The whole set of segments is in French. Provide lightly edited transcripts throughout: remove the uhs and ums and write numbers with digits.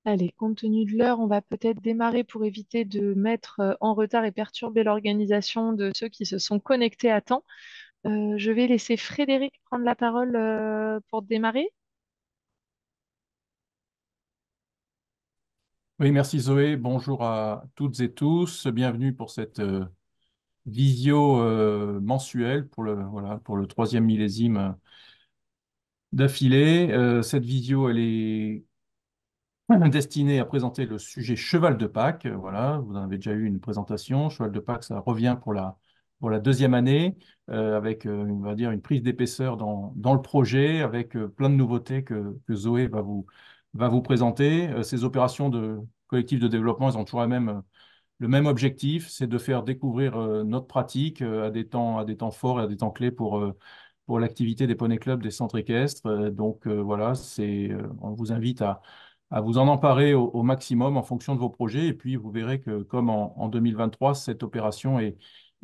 Allez, compte tenu de l'heure, on va peut-être démarrer pour éviter de mettre en retard et perturber l'organisation de ceux qui se sont connectés à temps. Je vais laisser Frédéric prendre la parole pour démarrer. Oui, merci Zoé. Bonjour à toutes et tous. Bienvenue pour cette visio mensuelle pour le troisième millésime d'affilée. Cette visio, elle est destinée à présenter le sujet cheval de Pâques. Voilà, vous en avez déjà eu une présentation. Cheval de Pâques, ça revient pour la deuxième année avec, on va dire, une prise d'épaisseur dans le projet avec plein de nouveautés que Zoé va vous présenter. Ces opérations de collectif de développement, elles ont toujours le même objectif, c'est de faire découvrir notre pratique à des temps forts et à des temps clés pour l'activité des poney clubs, des centres équestres. Voilà, on vous invite à vous en emparer au maximum en fonction de vos projets. Et puis vous verrez que comme en 2023, cette opération est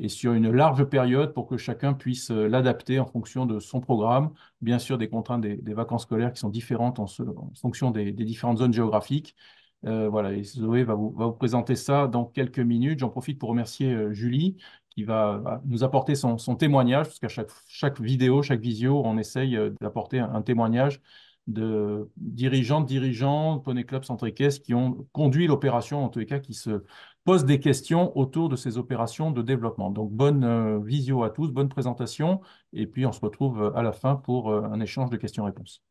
sur une large période pour que chacun puisse l'adapter en fonction de son programme, bien sûr des contraintes des vacances scolaires qui sont différentes en fonction des différentes zones géographiques. Voilà, et Zoé va vous présenter ça dans quelques minutes. J'en profite pour remercier Julie qui va nous apporter son témoignage, parce qu'à chaque vidéo, chaque visio, on essaye d'apporter un témoignage de dirigeants, Poney Club Centre Équestre qui ont conduit l'opération, en tous les cas, qui se posent des questions autour de ces opérations de développement. Donc, bonne visio à tous, bonne présentation, et puis on se retrouve à la fin pour un échange de questions-réponses.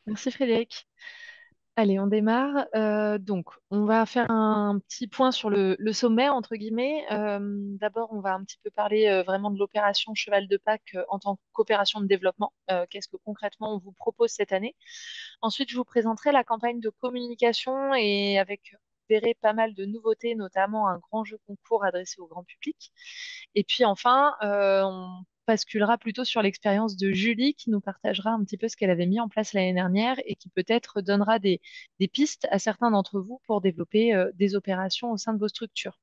Merci Frédéric. Allez, on démarre. Donc, on va faire un petit point sur le sommaire, entre guillemets. D'abord, on va un petit peu parler vraiment de l'opération Cheval de Pâques en tant qu'opération de développement. Qu'est-ce que concrètement on vous propose cette année? Ensuite, je vous présenterai la campagne de communication et avec, vous verrez, pas mal de nouveautés, notamment un grand jeu concours adressé au grand public. Et puis enfin, on basculera plutôt sur l'expérience de Julie qui nous partagera un petit peu ce qu'elle avait mis en place l'année dernière et qui peut-être donnera des pistes à certains d'entre vous pour développer des opérations au sein de vos structures.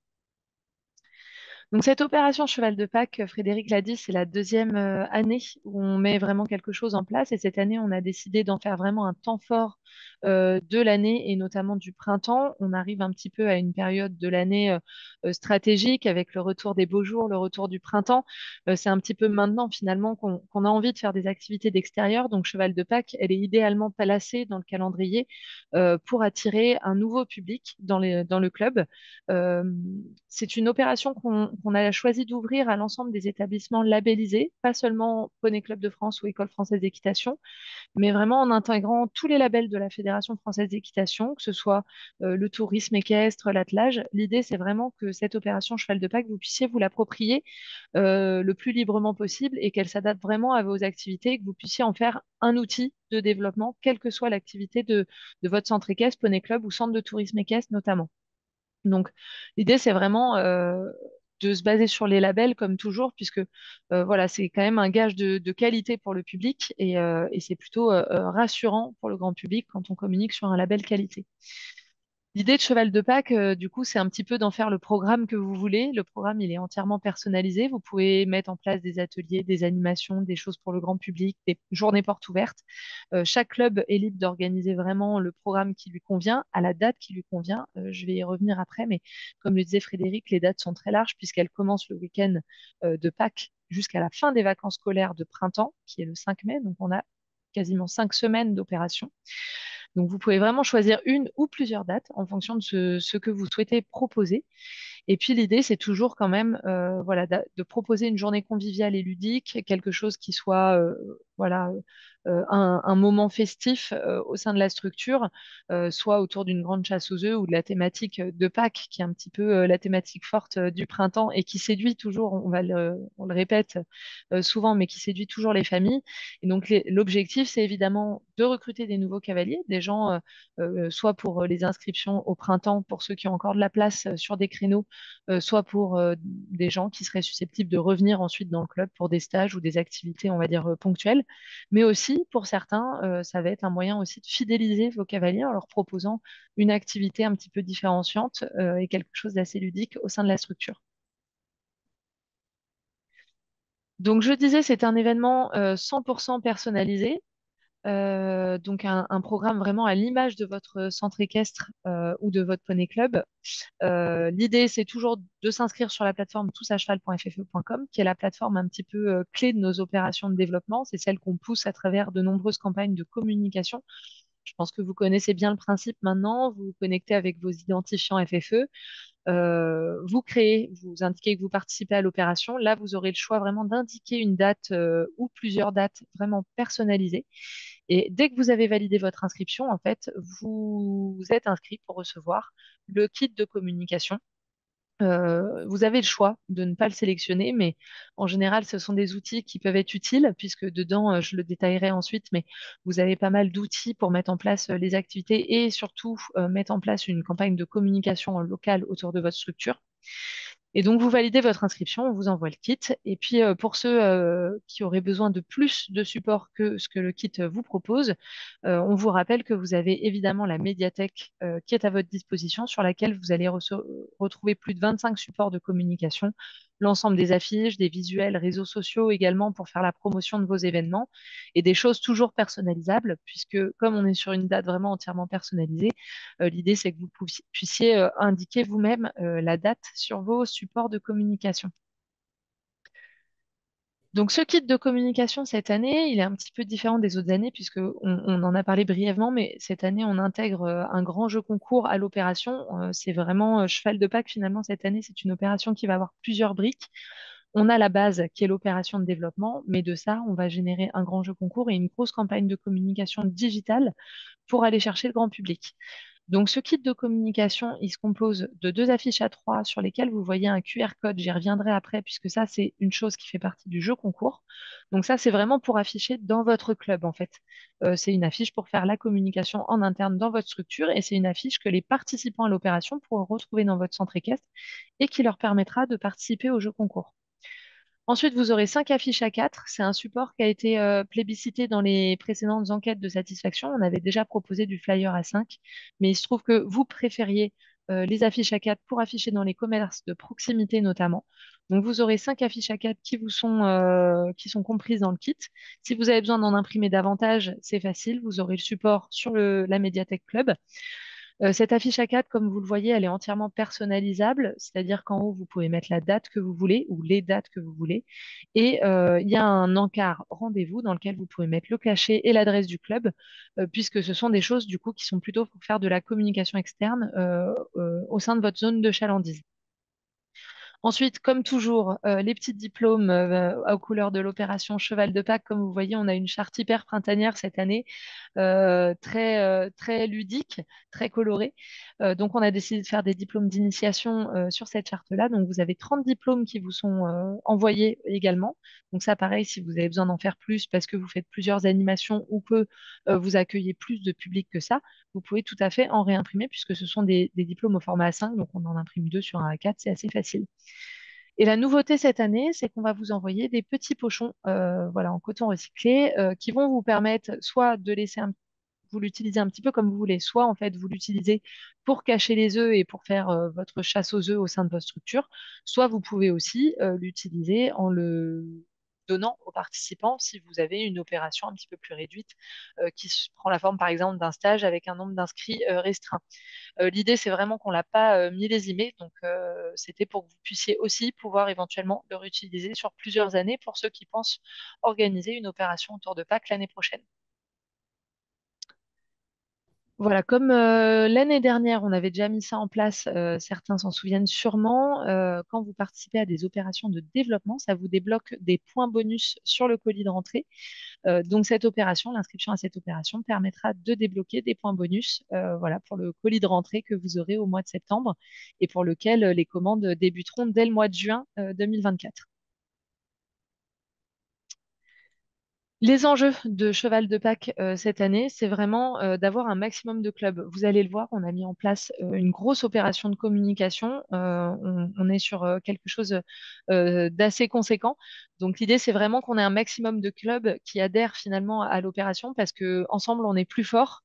Donc cette opération Cheval de Pâques, Frédéric l'a dit, c'est la deuxième année où on met vraiment quelque chose en place et cette année on a décidé d'en faire vraiment un temps fort de l'année et notamment du printemps. On arrive un petit peu à une période de l'année stratégique avec le retour des beaux jours, le retour du printemps. C'est un petit peu maintenant finalement qu'on a envie de faire des activités d'extérieur. Donc Cheval de Pâques, elle est idéalement placée dans le calendrier pour attirer un nouveau public dans le club. Euh, c'est une opération qu'on a choisi d'ouvrir à l'ensemble des établissements labellisés, pas seulement Poney Club de France ou École française d'équitation, mais vraiment en intégrant tous les labels de la Fédération française d'équitation, que ce soit le tourisme équestre, l'attelage. L'idée, c'est vraiment que cette opération Cheval de Pâques, vous puissiez vous l'approprier le plus librement possible et qu'elle s'adapte vraiment à vos activités, que vous puissiez en faire un outil de développement, quelle que soit l'activité de votre centre équestre, Poney Club ou centre de tourisme équestre notamment. Donc, l'idée, c'est vraiment de se baser sur les labels, comme toujours, puisque voilà, c'est quand même un gage de qualité pour le public et c'est plutôt rassurant pour le grand public quand on communique sur un label qualité. L'idée de Cheval de Pâques, du coup, c'est un petit peu d'en faire le programme que vous voulez. Le programme, il est entièrement personnalisé. Vous pouvez mettre en place des ateliers, des animations, des choses pour le grand public, des journées portes ouvertes. Chaque club est libre d'organiser vraiment le programme qui lui convient, à la date qui lui convient. Je vais y revenir après, mais comme le disait Frédéric, les dates sont très larges puisqu'elles commencent le week-end de Pâques jusqu'à la fin des vacances scolaires de printemps, qui est le 5 mai. Donc, on a quasiment 5 semaines d'opération. Donc, vous pouvez vraiment choisir une ou plusieurs dates en fonction de ce que vous souhaitez proposer. Et puis l'idée, c'est toujours quand même voilà, de proposer une journée conviviale et ludique, quelque chose qui soit voilà, un moment festif au sein de la structure, soit autour d'une grande chasse aux œufs ou de la thématique de Pâques, qui est un petit peu la thématique forte du printemps et qui séduit toujours, on le répète souvent, mais qui séduit toujours les familles. Et donc l'objectif, c'est évidemment de recruter des nouveaux cavaliers, des gens soit pour les inscriptions au printemps, pour ceux qui ont encore de la place sur des créneaux, soit pour des gens qui seraient susceptibles de revenir ensuite dans le club pour des stages ou des activités, on va dire, ponctuelles. Mais aussi, pour certains, ça va être un moyen aussi de fidéliser vos cavaliers en leur proposant une activité un petit peu différenciante et quelque chose d'assez ludique au sein de la structure. Donc, je disais, c'est un événement 100% personnalisé. Donc un programme vraiment à l'image de votre centre équestre ou de votre poney club. L'idée, c'est toujours de s'inscrire sur la plateforme toutsacheval.ff.com, qui est la plateforme un petit peu clé de nos opérations de développement. C'est celle qu'on pousse à travers de nombreuses campagnes de communication. Je pense que vous connaissez bien le principe maintenant. Vous vous connectez avec vos identifiants FFE. Vous créez, vous indiquez que vous participez à l'opération. Là, vous aurez le choix vraiment d'indiquer une date ou plusieurs dates vraiment personnalisées. Et dès que vous avez validé votre inscription, en fait, vous êtes inscrit pour recevoir le kit de communication. Vous avez le choix de ne pas le sélectionner, mais en général, ce sont des outils qui peuvent être utiles, puisque dedans, je le détaillerai ensuite, mais vous avez pas mal d'outils pour mettre en place les activités et surtout mettre en place une campagne de communication locale autour de votre structure. Et donc, vous validez votre inscription, on vous envoie le kit. Et puis, pour ceux qui auraient besoin de plus de support que ce que le kit vous propose, on vous rappelle que vous avez évidemment la médiathèque qui est à votre disposition, sur laquelle vous allez retrouver plus de 25 supports de communication, l'ensemble des affiches, des visuels, réseaux sociaux également pour faire la promotion de vos événements et des choses toujours personnalisables, puisque comme on est sur une date vraiment entièrement personnalisée, l'idée c'est que vous puissiez indiquer vous-même la date sur vos supports de communication. Donc, ce kit de communication cette année, il est un petit peu différent des autres années puisque on en a parlé brièvement, mais cette année, on intègre un grand jeu concours à l'opération. C'est vraiment cheval de Pâques finalement cette année. C'est une opération qui va avoir plusieurs briques. On a la base qui est l'opération de développement, mais de ça, on va générer un grand jeu concours et une grosse campagne de communication digitale pour aller chercher le grand public. Donc, ce kit de communication, il se compose de deux affiches A3 sur lesquelles vous voyez un QR code. J'y reviendrai après, puisque ça, c'est une chose qui fait partie du jeu concours. Donc, ça, c'est vraiment pour afficher dans votre club, en fait. C'est une affiche pour faire la communication en interne dans votre structure et c'est une affiche que les participants à l'opération pourront retrouver dans votre centre équestre et qui leur permettra de participer au jeu concours. Ensuite, vous aurez 5 affiches A4. C'est un support qui a été plébiscité dans les précédentes enquêtes de satisfaction. On avait déjà proposé du flyer A5, mais il se trouve que vous préfériez les affiches A4 pour afficher dans les commerces de proximité notamment. Donc, vous aurez 5 affiches A4 qui sont comprises dans le kit. Si vous avez besoin d'en imprimer davantage, c'est facile. Vous aurez le support sur la médiathèque Club. Cette affiche A4, comme vous le voyez, elle est entièrement personnalisable, c'est-à-dire qu'en haut, vous pouvez mettre la date que vous voulez ou les dates que vous voulez. Et il y a un encart rendez-vous dans lequel vous pouvez mettre le cachet et l'adresse du club, puisque ce sont des choses du coup qui sont plutôt pour faire de la communication externe au sein de votre zone de chalandise. Ensuite, comme toujours, les petits diplômes aux couleurs de l'opération Cheval de Pâques. Comme vous voyez, on a une charte hyper printanière cette année, très ludique, très colorée. Donc, on a décidé de faire des diplômes d'initiation sur cette charte-là. Donc, vous avez 30 diplômes qui vous sont envoyés également. Donc, ça, pareil, si vous avez besoin d'en faire plus parce que vous faites plusieurs animations ou que vous accueillez plus de public que ça, vous pouvez tout à fait en réimprimer puisque ce sont des diplômes au format A5. Donc, on en imprime deux sur un A4, c'est assez facile. Et la nouveauté cette année, c'est qu'on va vous envoyer des petits pochons voilà, en coton recyclé qui vont vous permettre soit de laisser vous l'utilisez un petit peu comme vous voulez, soit en fait vous l'utilisez pour cacher les œufs et pour faire votre chasse aux œufs au sein de votre structure, soit vous pouvez aussi l'utiliser en le donnant aux participants si vous avez une opération un petit peu plus réduite prend la forme par exemple d'un stage avec un nombre d'inscrits restreint. L'idée, c'est vraiment qu'on l'a pas millésimé, donc c'était pour que vous puissiez aussi pouvoir éventuellement le réutiliser sur plusieurs années pour ceux qui pensent organiser une opération autour de Pâques l'année prochaine. Voilà, comme l'année dernière, on avait déjà mis ça en place, certains s'en souviennent sûrement, quand vous participez à des opérations de développement, ça vous débloque des points bonus sur le colis de rentrée. Donc cette opération, l'inscription à cette opération permettra de débloquer des points bonus voilà, pour le colis de rentrée que vous aurez au mois de septembre et pour lequel les commandes débuteront dès le mois de juin 2024. Les enjeux de Cheval de Pâques cette année, c'est vraiment d'avoir un maximum de clubs. Vous allez le voir, on a mis en place une grosse opération de communication. On est sur quelque chose d'assez conséquent. Donc l'idée, c'est vraiment qu'on ait un maximum de clubs qui adhèrent finalement à l'opération parce que ensemble, on est plus fort.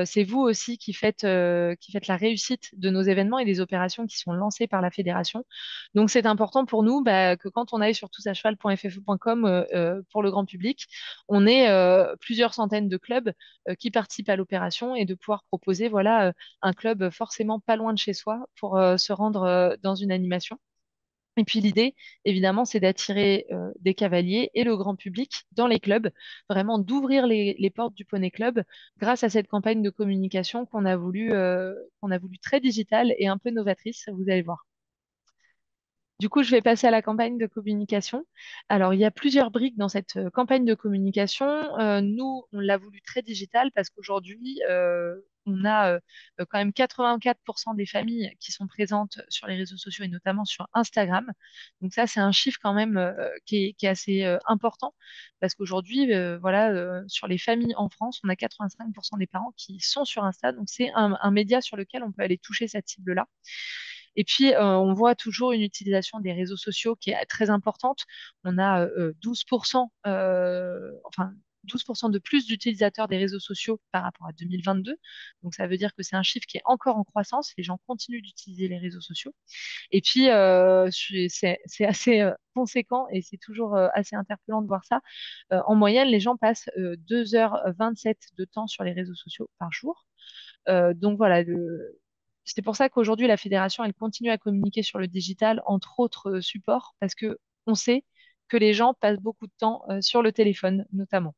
C'est vous aussi qui faites la réussite de nos événements et des opérations qui sont lancées par la fédération. Donc c'est important pour nous que quand on aille sur toutsacheval.ff.com pour le grand public, on est plusieurs centaines de clubs qui participent à l'opération et de pouvoir proposer voilà, un club forcément pas loin de chez soi pour se rendre dans une animation. Et puis l'idée, évidemment, c'est d'attirer des cavaliers et le grand public dans les clubs, vraiment d'ouvrir les portes du Poney Club grâce à cette campagne de communication qu'on a voulu très digitale et un peu novatrice, vous allez voir. Du coup, je vais passer à la campagne de communication. Alors, il y a plusieurs briques dans cette campagne de communication. Nous, on l'a voulu très digital parce qu'aujourd'hui, on a quand même 84% des familles qui sont présentes sur les réseaux sociaux et notamment sur Instagram. Donc ça, c'est un chiffre quand même qui est assez important parce qu'aujourd'hui, voilà, sur les familles en France, on a 85% des parents qui sont sur Insta. Donc c'est un média sur lequel on peut aller toucher cette cible-là. Et puis, on voit toujours une utilisation des réseaux sociaux qui est très importante. On a 12%, enfin 12% de plus d'utilisateurs des réseaux sociaux par rapport à 2022. Donc, ça veut dire que c'est un chiffre qui est encore en croissance. Les gens continuent d'utiliser les réseaux sociaux. Et puis, c'est assez conséquent et c'est toujours assez interpellant de voir ça. En moyenne, les gens passent 2h27 de temps sur les réseaux sociaux par jour. Donc voilà, c'est pour ça qu'aujourd'hui, la fédération, elle continue à communiquer sur le digital, entre autres supports, parce que on sait que les gens passent beaucoup de temps sur le téléphone, notamment.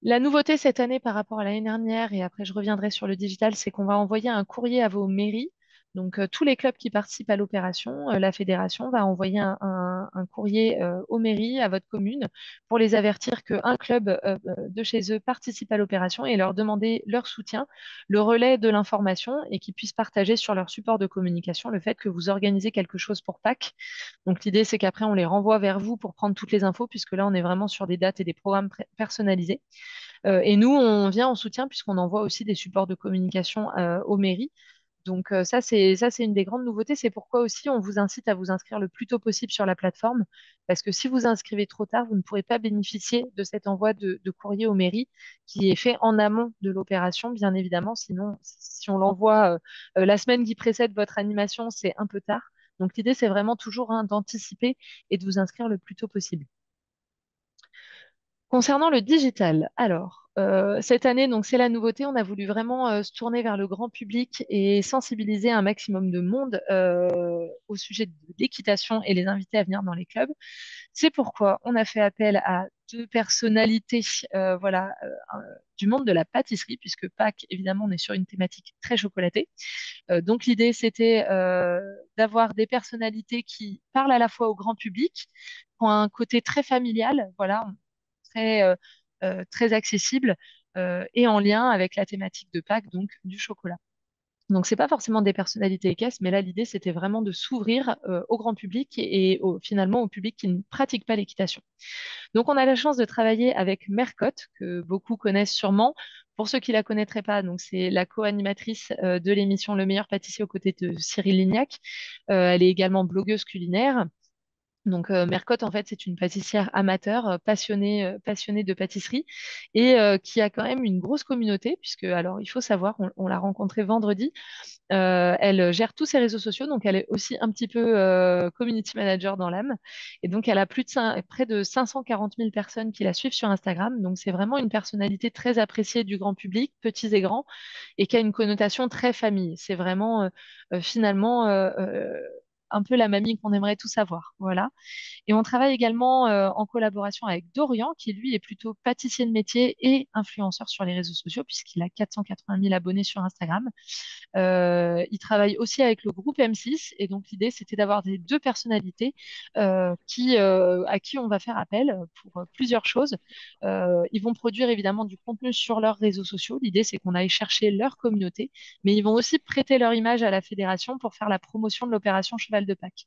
La nouveauté cette année par rapport à l'année dernière, et après je reviendrai sur le digital, c'est qu'on va envoyer un courrier à vos mairies. Donc tous les clubs qui participent à l'opération, la fédération va envoyer un courrier aux mairies, à votre commune, pour les avertir qu'un club de chez eux participe à l'opération et leur demander leur soutien, le relais de l'information et qu'ils puissent partager sur leur support de communication le fait que vous organisez quelque chose pour Pâques. Donc l'idée c'est qu'après on les renvoie vers vous pour prendre toutes les infos, puisque là on est vraiment sur des dates et des programmes personnalisés. Et nous, on vient en soutien puisqu'on envoie aussi des supports de communication aux mairies. Donc ça c'est une des grandes nouveautés. C'est pourquoi aussi on vous incite à vous inscrire le plus tôt possible sur la plateforme, parce que si vous inscrivez trop tard, vous ne pourrez pas bénéficier de cet envoi de courrier aux mairies qui est fait en amont de l'opération, bien évidemment. Sinon, si on l'envoie la semaine qui précède votre animation, c'est un peu tard. Donc l'idée, c'est vraiment toujours hein, d'anticiper et de vous inscrire le plus tôt possible. Concernant le digital, alors, cette année, donc c'est la nouveauté, on a voulu vraiment se tourner vers le grand public et sensibiliser un maximum de monde au sujet de l'équitation et les inviter à venir dans les clubs. C'est pourquoi on a fait appel à deux personnalités voilà, du monde de la pâtisserie, puisque Pâques, évidemment, on est sur une thématique très chocolatée. Donc l'idée, c'était d'avoir des personnalités qui parlent à la fois au grand public, qui ont un côté très familial, voilà, très, très accessible et en lien avec la thématique de Pâques, donc du chocolat. Donc, c'est pas forcément des personnalités équestres, mais là, l'idée, c'était vraiment de s'ouvrir au grand public finalement au public qui ne pratique pas l'équitation. Donc, on a la chance de travailler avec Mercotte, que beaucoup connaissent sûrement. Pour ceux qui la connaîtraient pas, donc c'est la co-animatrice de l'émission Le meilleur pâtissier aux côtés de Cyril Lignac. Elle est également blogueuse culinaire. Donc Mercotte, en fait, c'est une pâtissière amateur, passionnée de pâtisserie et qui a quand même une grosse communauté, puisque, alors, il faut savoir, on l'a rencontrée vendredi, elle gère tous ses réseaux sociaux, donc elle est aussi un petit peu community manager dans l'âme. Et donc, elle a près de 540 000 personnes qui la suivent sur Instagram. Donc, c'est vraiment une personnalité très appréciée du grand public, petits et grands, et qui a une connotation très famille. C'est vraiment, finalement, un peu la mamie qu'on aimerait tous avoir. Voilà. Et on travaille également en collaboration avec Dorian, qui lui est plutôt pâtissier de métier et influenceur sur les réseaux sociaux, puisqu'il a 480 000 abonnés sur Instagram. Il travaille aussi avec le groupe M6, et donc l'idée, c'était d'avoir des deux personnalités à qui on va faire appel pour plusieurs choses. Ils vont produire évidemment du contenu sur leurs réseaux sociaux. L'idée, c'est qu'on aille chercher leur communauté, mais ils vont aussi prêter leur image à la fédération pour faire la promotion de l'opération Cheval de Pâques.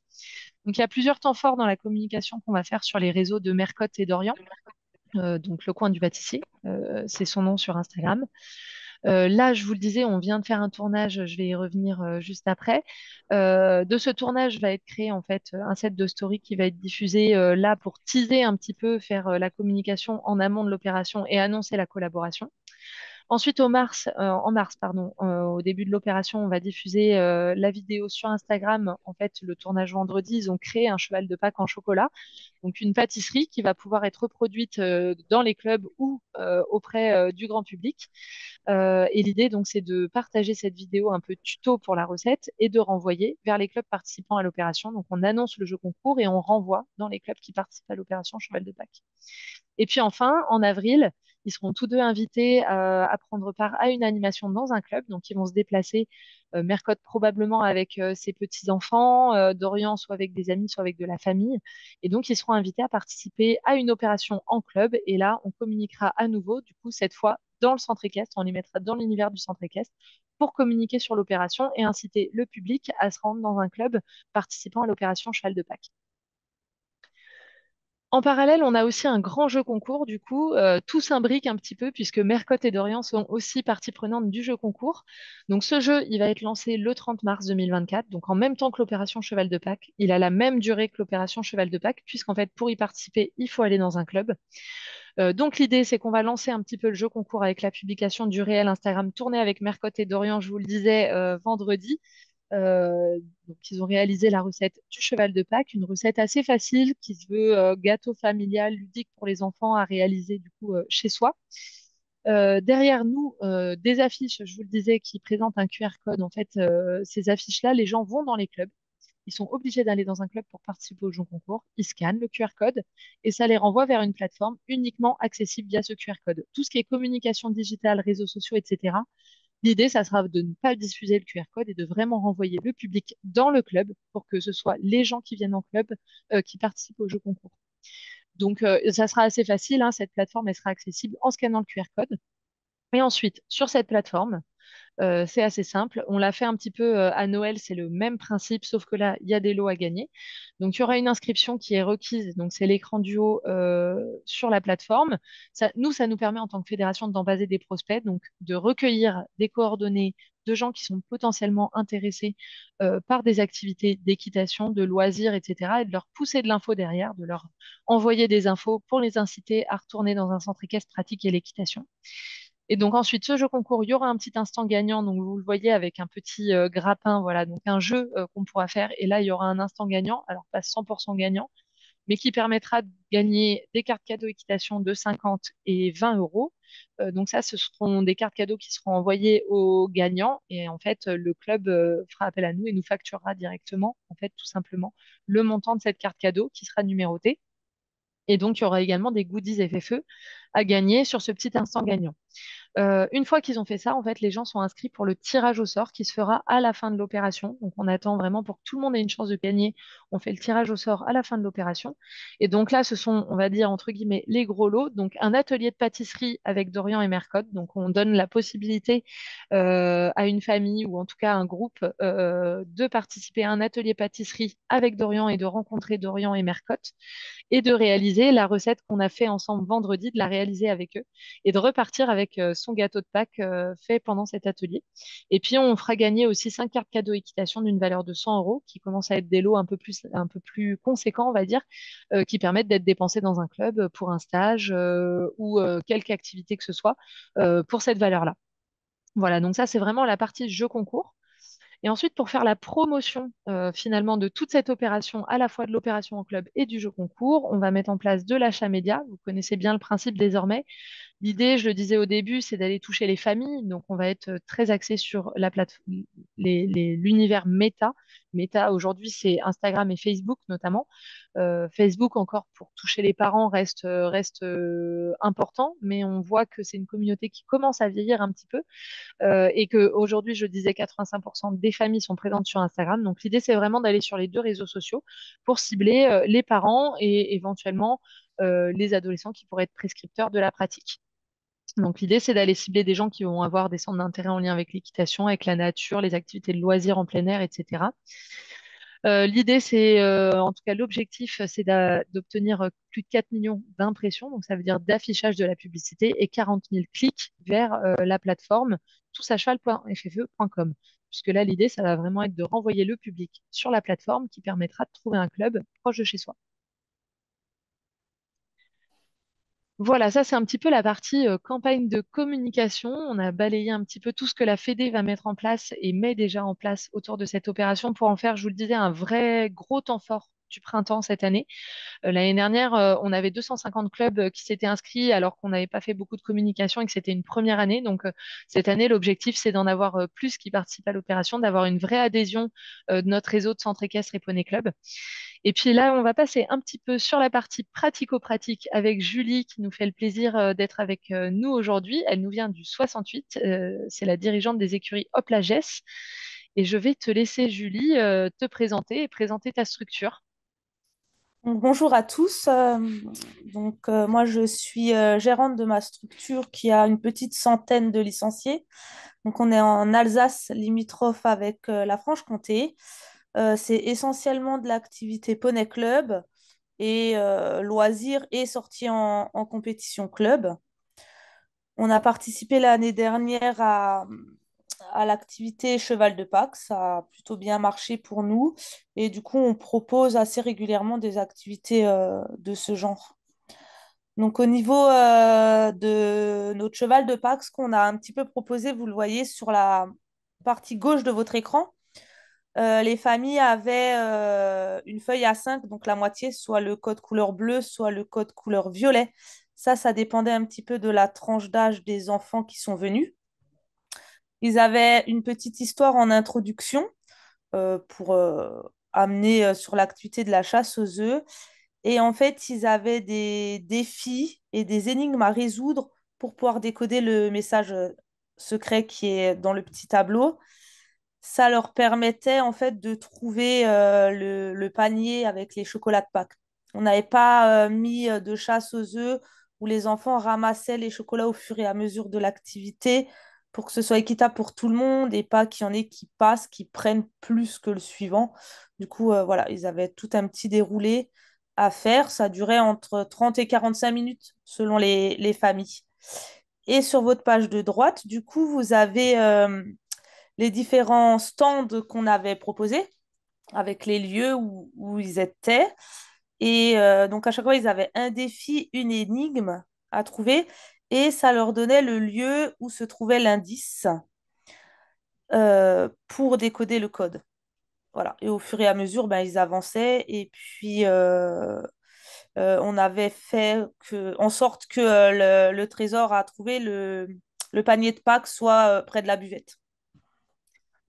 Donc, il y a plusieurs temps forts dans la communication qu'on va faire sur les réseaux de Mercotte et d'Orient. Donc, le coin du pâtissier, c'est son nom sur Instagram. Là, je vous le disais, on vient de faire un tournage, je vais y revenir juste après. De ce tournage va être créé en fait un set de stories qui va être diffusé là pour teaser un petit peu, faire la communication en amont de l'opération et annoncer la collaboration. Ensuite, en mars, pardon, au début de l'opération, on va diffuser la vidéo sur Instagram. En fait, le tournage vendredi, ils ont créé un cheval de Pâques en chocolat, donc une pâtisserie qui va pouvoir être reproduite dans les clubs ou auprès du grand public. Et l'idée, donc, c'est de partager cette vidéo un peu tuto pour la recette et de renvoyer vers les clubs participants à l'opération. Donc, on annonce le jeu concours et on renvoie dans les clubs qui participent à l'opération Cheval de Pâques. Et puis enfin, en avril, ils seront tous deux invités à prendre part à une animation dans un club. Donc, ils vont se déplacer, Mercotte probablement avec ses petits-enfants, Dorian soit avec des amis, soit avec de la famille. Et donc, ils seront invités à participer à une opération en club. Et là, on communiquera à nouveau, du coup, cette fois dans le centre équestre. On les mettra dans l'univers du centre équestre pour communiquer sur l'opération et inciter le public à se rendre dans un club participant à l'opération Cheval de Pâques. En parallèle, on a aussi un grand jeu concours, du coup, tout s'imbrique un petit peu puisque Mercotte et Dorian sont aussi partie prenante du jeu concours. Donc ce jeu, il va être lancé le 30 mars 2024, donc en même temps que l'opération Cheval de Pâques. Il a la même durée que l'opération Cheval de Pâques, puisqu'en fait, pour y participer, il faut aller dans un club. Donc l'idée, c'est qu'on va lancer un petit peu le jeu concours avec la publication du réel Instagram tourné avec Mercotte et Dorian, je vous le disais, vendredi. Euh, donc, ils ont réalisé la recette du cheval de Pâques, une recette assez facile qui se veut gâteau familial, ludique pour les enfants à réaliser du coup chez soi. Derrière nous, des affiches, je vous le disais, qui présentent un QR code. En fait, ces affiches-là, les gens vont dans les clubs. Ils sont obligés d'aller dans un club pour participer au jeu concours. Ils scannent le QR code et ça les renvoie vers une plateforme uniquement accessible via ce QR code. Tout ce qui est communication digitale, réseaux sociaux, etc. L'idée, ça sera de ne pas diffuser le QR code et de vraiment renvoyer le public dans le club pour que ce soit les gens qui viennent en club qui participent au jeu concours. Donc, ça sera assez facile, hein, cette plateforme, elle sera accessible en scannant le QR code. Et ensuite, sur cette plateforme, c'est assez simple. On l'a fait un petit peu à Noël, c'est le même principe, sauf que là, il y a des lots à gagner. Donc, il y aura une inscription qui est requise. Donc, c'est l'écran du haut sur la plateforme. Ça nous permet en tant que fédération d'envaser des prospects, donc de recueillir des coordonnées de gens qui sont potentiellement intéressés par des activités d'équitation, de loisirs, etc., et de leur pousser de l'info derrière, de leur envoyer des infos pour les inciter à retourner dans un centre équestre pratiquer l'équitation. Et donc ensuite, ce jeu concours, il y aura un petit instant gagnant. Donc vous le voyez avec un petit grappin, voilà, donc un jeu qu'on pourra faire. Et là, il y aura un instant gagnant. Alors pas 100% gagnant, mais qui permettra de gagner des cartes cadeaux équitation de 50 et 20 euros. Donc ça, ce seront des cartes cadeaux qui seront envoyées aux gagnants. Et en fait, le club fera appel à nous et nous facturera directement, en fait, tout simplement, le montant de cette carte cadeau qui sera numérotée. Et donc, il y aura également des goodies FFE à gagner sur ce petit instant gagnant. Une fois qu'ils ont fait ça, en fait, les gens sont inscrits pour le tirage au sort qui se fera à la fin de l'opération. Donc, on attend vraiment pour que tout le monde ait une chance de gagner. On fait le tirage au sort à la fin de l'opération. Et donc là, ce sont, on va dire, entre guillemets, les gros lots. Donc, un atelier de pâtisserie avec Dorian et Mercotte. Donc, on donne la possibilité à une famille ou en tout cas à un groupe de participer à un atelier pâtisserie avec Dorian et de rencontrer Dorian et Mercotte et de réaliser la recette qu'on a fait ensemble vendredi, de la réaliser avec eux et de repartir avec son gâteau de Pâques fait pendant cet atelier. Et puis, on fera gagner aussi 5 cartes cadeaux équitation d'une valeur de 100 euros, qui commencent à être des lots un peu plus conséquents, on va dire, qui permettent d'être dépensés dans un club pour un stage ou quelque activité que ce soit pour cette valeur-là. Voilà, donc ça, c'est vraiment la partie jeu concours. Et ensuite, pour faire la promotion finalement de toute cette opération, à la fois de l'opération en club et du jeu concours, on va mettre en place de l'achat média. Vous connaissez bien le principe désormais. L'idée, je le disais au début, c'est d'aller toucher les familles. Donc, on va être très axé sur la plateforme, l'univers méta. Méta, aujourd'hui, c'est Instagram et Facebook notamment. Facebook, encore pour toucher les parents, reste important, mais on voit que c'est une communauté qui commence à vieillir un petit peu et qu'aujourd'hui, je disais, 85% des familles sont présentes sur Instagram. Donc, l'idée, c'est vraiment d'aller sur les deux réseaux sociaux pour cibler les parents et éventuellement les adolescents qui pourraient être prescripteurs de la pratique. Donc l'idée, c'est d'aller cibler des gens qui vont avoir des centres d'intérêt en lien avec l'équitation, avec la nature, les activités de loisirs en plein air, etc. L'idée, c'est, en tout cas l'objectif, c'est d'obtenir plus de 4 millions d'impressions, donc ça veut dire d'affichage de la publicité et 40 000 clics vers la plateforme toutsacheval.ffe.com. Puisque là, l'idée, ça va vraiment être de renvoyer le public sur la plateforme qui permettra de trouver un club proche de chez soi. Voilà, ça c'est un petit peu la partie campagne de communication. On a balayé un petit peu tout ce que la Fédé va mettre en place et met déjà en place autour de cette opération pour en faire, je vous le disais, un vrai gros temps fort du printemps cette année. L'année dernière, on avait 250 clubs qui s'étaient inscrits alors qu'on n'avait pas fait beaucoup de communication et que c'était une première année. Donc, cette année, l'objectif, c'est d'en avoir plus qui participent à l'opération, d'avoir une vraie adhésion de notre réseau de centres équestres et poney club. Et puis là, on va passer un petit peu sur la partie pratico-pratique avec Julie qui nous fait le plaisir d'être avec nous aujourd'hui. Elle nous vient du 68. C'est la dirigeante des écuries Hop la Gesse. Et je vais te laisser, Julie, te présenter et présenter ta structure. Donc, bonjour à tous. Moi, je suis gérante de ma structure qui a une petite centaine de licenciés. Donc, on est en Alsace, limitrophe avec la Franche-Comté. C'est essentiellement de l'activité Poney Club et loisirs et sorties en compétition club. On a participé l'année dernière à l'activité Cheval de Pâques. Ça a plutôt bien marché pour nous. Et du coup, on propose assez régulièrement des activités de ce genre. Donc, au niveau de notre cheval de Pâques, ce qu'on a un petit peu proposé, vous le voyez sur la partie gauche de votre écran, les familles avaient une feuille A5, donc la moitié, soit le code couleur bleu, soit le code couleur violet. Ça dépendait un petit peu de la tranche d'âge des enfants qui sont venus. Ils avaient une petite histoire en introduction pour amener sur l'activité de la chasse aux œufs. Et en fait, ils avaient des défis et des énigmes à résoudre pour pouvoir décoder le message secret qui est dans le petit tableau. Ça leur permettait en fait de trouver le panier avec les chocolats de Pâques. On n'avait pas mis de chasse aux œufs où les enfants ramassaient les chocolats au fur et à mesure de l'activité pour que ce soit équitable pour tout le monde et pas qu'il y en ait qui passent, qui prennent plus que le suivant. Du coup, voilà, ils avaient tout un petit déroulé à faire. Ça durait entre 30 et 45 minutes selon les familles. Et sur votre page de droite, du coup, vous avez les différents stands qu'on avait proposés avec les lieux où ils étaient. Et donc, à chaque fois, ils avaient un défi, une énigme à trouver. Et ça leur donnait le lieu où se trouvait l'indice pour décoder le code. Voilà. Et au fur et à mesure, ben, ils avançaient. Et puis, on avait fait en sorte que le trésor à trouver, le panier de Pâques, soit près de la buvette.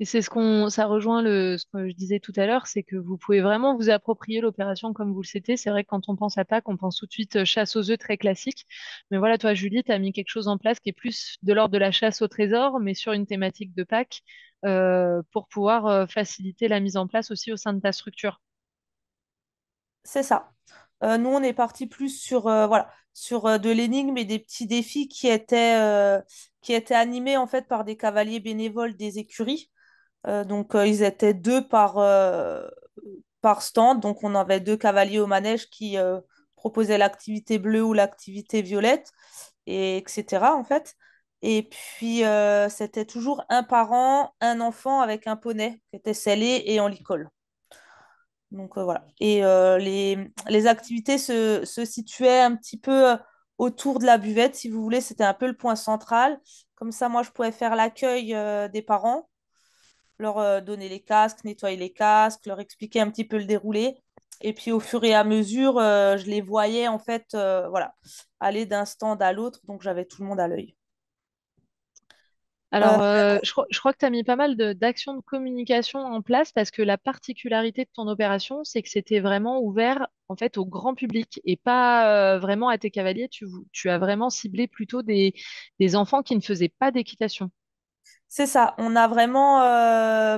Et c'est ça rejoint ce que je disais tout à l'heure, c'est que vous pouvez vraiment vous approprier l'opération comme vous le souhaitez. C'est vrai que quand on pense à Pâques, on pense tout de suite chasse aux œufs très classique. Mais voilà, toi, Julie, tu as mis quelque chose en place qui est plus de l'ordre de la chasse au trésor, mais sur une thématique de Pâques, pour pouvoir faciliter la mise en place aussi au sein de ta structure. C'est ça. Nous, on est parti plus sur, voilà, sur de l'énigme et des petits défis qui étaient animés en fait par des cavaliers bénévoles des écuries. Ils étaient deux par stand. Donc, on avait deux cavaliers au manège qui proposaient l'activité bleue ou l'activité violette, et etc. en fait. Et puis, c'était toujours un parent, un enfant avec un poney qui était scellé et en licol. Voilà. Et les activités se situaient un petit peu autour de la buvette, si vous voulez. C'était un peu le point central. Comme ça, moi, je pouvais faire l'accueil des parents, leur donner les casques, nettoyer les casques, leur expliquer un petit peu le déroulé. Et puis, au fur et à mesure, je les voyais, en fait, voilà, aller d'un stand à l'autre. Donc, j'avais tout le monde à l'œil. Euh, Alors, je crois que tu as mis pas mal d'actions de communication en place parce que la particularité de ton opération, c'est que c'était vraiment ouvert en fait au grand public et pas vraiment à tes cavaliers. Tu as vraiment ciblé plutôt des enfants qui ne faisaient pas d'équitation. C'est ça, on a vraiment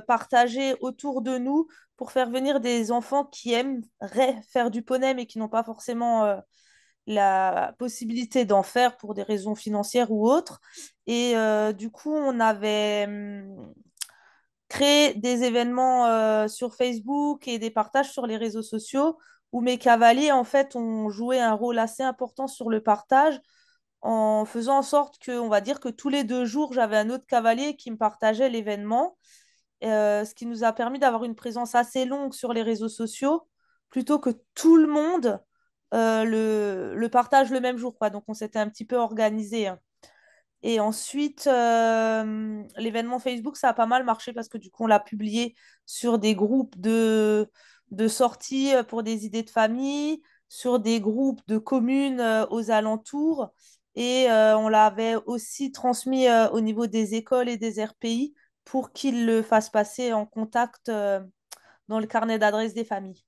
partagé autour de nous pour faire venir des enfants qui aimeraient faire du poney mais qui n'ont pas forcément la possibilité d'en faire pour des raisons financières ou autres. Et du coup, on avait créé des événements sur Facebook et des partages sur les réseaux sociaux où mes cavaliers, en fait, ont joué un rôle assez important sur le partage en faisant en sorte que, on va dire que tous les 2 jours, j'avais un autre cavalier qui me partageait l'événement, ce qui nous a permis d'avoir une présence assez longue sur les réseaux sociaux, plutôt que tout le monde le partage le même jour, quoi. Donc, on s'était un petit peu organisé, hein. Et ensuite, l'événement Facebook, ça a pas mal marché parce que du coup, on l'a publié sur des groupes de sorties pour des idées de famille, sur des groupes de communes aux alentours. Et on l'avait aussi transmis au niveau des écoles et des RPI pour qu'ils le fassent passer en contact dans le carnet d'adresses des familles.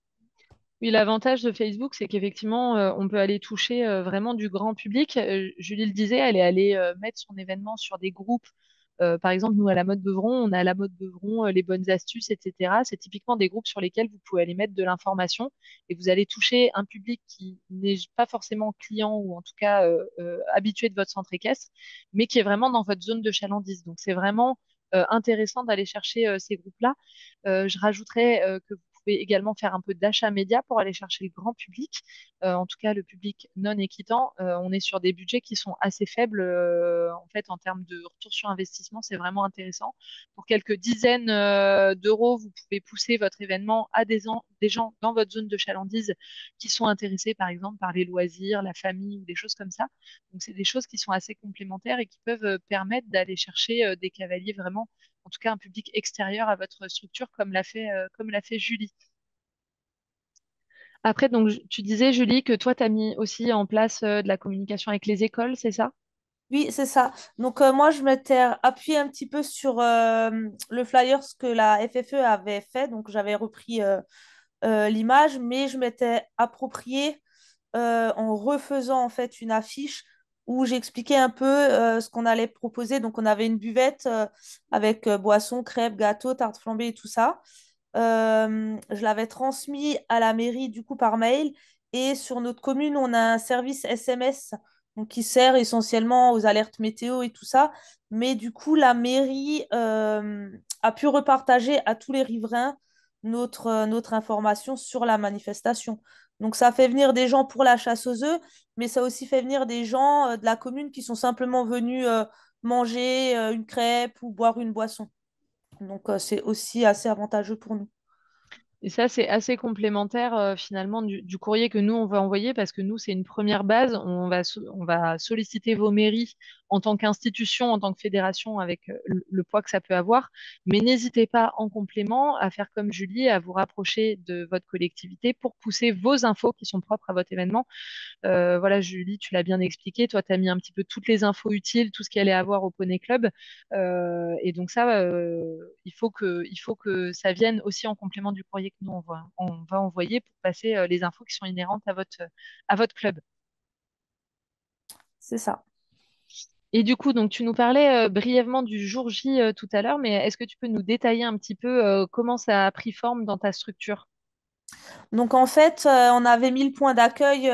Oui, l'avantage de Facebook, c'est qu'effectivement, on peut aller toucher vraiment du grand public. Julie le disait, elle est allée mettre son événement sur des groupes. Par exemple, nous, à la mode Beuvron, on a à la mode Beuvron, les bonnes astuces, etc. C'est typiquement des groupes sur lesquels vous pouvez aller mettre de l'information et vous allez toucher un public qui n'est pas forcément client ou en tout cas habitué de votre centre équestre, mais qui est vraiment dans votre zone de chalandise. Donc, c'est vraiment intéressant d'aller chercher ces groupes-là. Je rajouterais que vous pouvez également faire un peu d'achat média pour aller chercher le grand public. En tout cas, le public non équitant, on est sur des budgets qui sont assez faibles. En fait, en termes de retour sur investissement, c'est vraiment intéressant. Pour quelques dizaines d'euros, vous pouvez pousser votre événement à des gens dans votre zone de chalandise qui sont intéressés, par exemple, par les loisirs, la famille ou des choses comme ça. Donc, c'est des choses qui sont assez complémentaires et qui peuvent permettre d'aller chercher des cavaliers vraiment, en tout cas un public extérieur à votre structure, comme l'a fait Julie. Après, donc, tu disais, Julie, que toi, tu as mis aussi en place de la communication avec les écoles, c'est ça? Oui, c'est ça. Donc, moi, je m'étais appuyée un petit peu sur le flyer ce que la FFE avait fait. Donc, j'avais repris l'image, mais je m'étais approprié en refaisant en fait une affiche où j'expliquais un peu ce qu'on allait proposer. Donc, on avait une buvette avec boissons, crêpes, gâteaux, tartes flambées et tout ça. Je l'avais transmis à la mairie du coup par mail. Et sur notre commune, on a un service SMS donc, qui sert essentiellement aux alertes météo et tout ça. Mais du coup, la mairie a pu repartager à tous les riverains notre information sur la manifestation. Donc ça fait venir des gens pour la chasse aux œufs, mais ça aussi fait venir des gens de la commune qui sont simplement venus manger une crêpe ou boire une boisson. Donc c'est aussi assez avantageux pour nous. Et ça, c'est assez complémentaire finalement du courrier que nous, on va envoyer parce que nous, c'est une première base. On va solliciter vos mairies en tant qu'institution, en tant que fédération avec le poids que ça peut avoir. Mais n'hésitez pas en complément à faire comme Julie, à vous rapprocher de votre collectivité pour pousser vos infos qui sont propres à votre événement. Voilà, Julie, tu l'as bien expliqué. Toi, tu as mis un petit peu toutes les infos utiles, tout ce qu'il allait avoir au Poney Club. Et donc ça, il faut que ça vienne aussi en complément du courrier que nous on va envoyer pour passer les infos qui sont inhérentes à votre club. C'est ça. Et du coup, donc tu nous parlais brièvement du jour J tout à l'heure, mais est-ce que tu peux nous détailler un petit peu comment ça a pris forme dans ta structure? Donc en fait, on avait mis le point d'accueil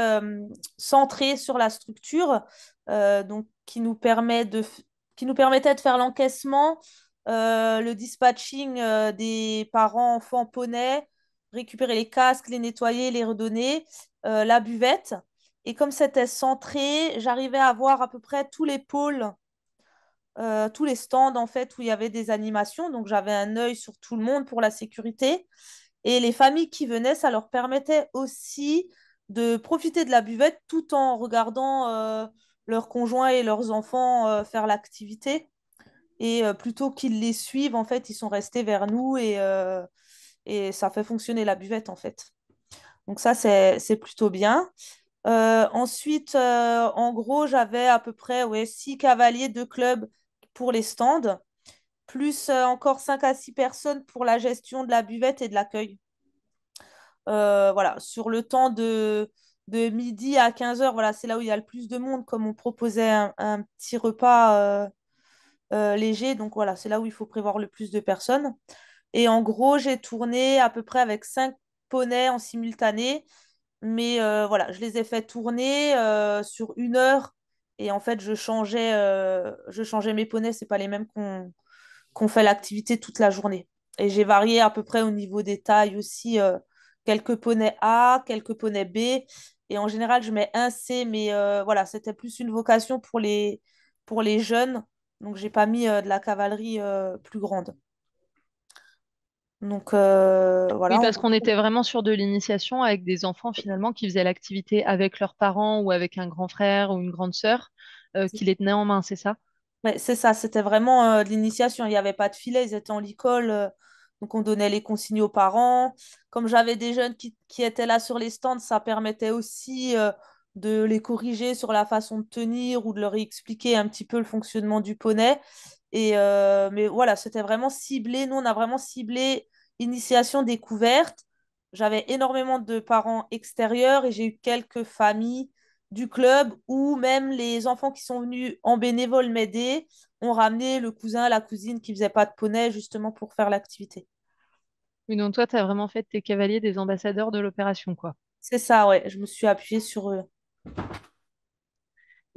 centré sur la structure, donc qui nous permettait de faire l'encaissement, le dispatching des parents, enfants, poneys, récupérer les casques, les nettoyer, les redonner, la buvette. Et comme c'était centré, j'arrivais à voir à peu près tous les pôles, tous les stands en fait où il y avait des animations. Donc j'avais un œil sur tout le monde pour la sécurité. Et les familles qui venaient, ça leur permettait aussi de profiter de la buvette tout en regardant leurs conjoints et leurs enfants faire l'activité. Et plutôt qu'ils les suivent, en fait, ils sont restés vers nous et ça fait fonctionner la buvette, en fait. Donc ça, c'est plutôt bien. Ensuite, en gros, j'avais à peu près ouais, 6 cavaliers de club pour les stands, plus encore 5 à 6 personnes pour la gestion de la buvette et de l'accueil. Voilà, sur le temps de midi à 15 heures, voilà, c'est là où il y a le plus de monde, comme on proposait un petit repas léger. Donc voilà, c'est là où il faut prévoir le plus de personnes. Et en gros, j'ai tourné à peu près avec 5 poneys en simultané. Mais voilà, je les ai fait tourner sur 1 heure. Et en fait, je changeais mes poneys. C'est pas les mêmes qu'on fait l'activité toute la journée. Et j'ai varié à peu près au niveau des tailles aussi. Quelques poneys A, quelques poneys B. Et en général, je mets un C. Mais voilà, c'était plus une vocation pour les jeunes. Donc, j'ai pas mis de la cavalerie plus grande. Donc Oui, voilà, parce qu'on était vraiment sur de l'initiation avec des enfants finalement qui faisaient l'activité avec leurs parents ou avec un grand frère ou une grande sœur qui les tenait en main, c'est ça? ouais, c'est ça, c'était vraiment de l'initiation. Il n'y avait pas de filet, ils étaient en l'école, donc on donnait les consignes aux parents. Comme j'avais des jeunes qui étaient là sur les stands, ça permettait aussi de les corriger sur la façon de tenir ou de leur expliquer un petit peu le fonctionnement du poney. Mais voilà, c'était vraiment ciblé. Nous, on a vraiment ciblé initiation découverte. J'avais énormément de parents extérieurs et j'ai eu quelques familles du club où même les enfants qui sont venus en bénévole m'aider ont ramené le cousin, la cousine qui faisait pas de poney justement pour faire l'activité. Oui, donc toi, tu as vraiment fait de tes cavaliers des ambassadeurs de l'opération, quoi. C'est ça, ouais. Je me suis appuyée sur eux.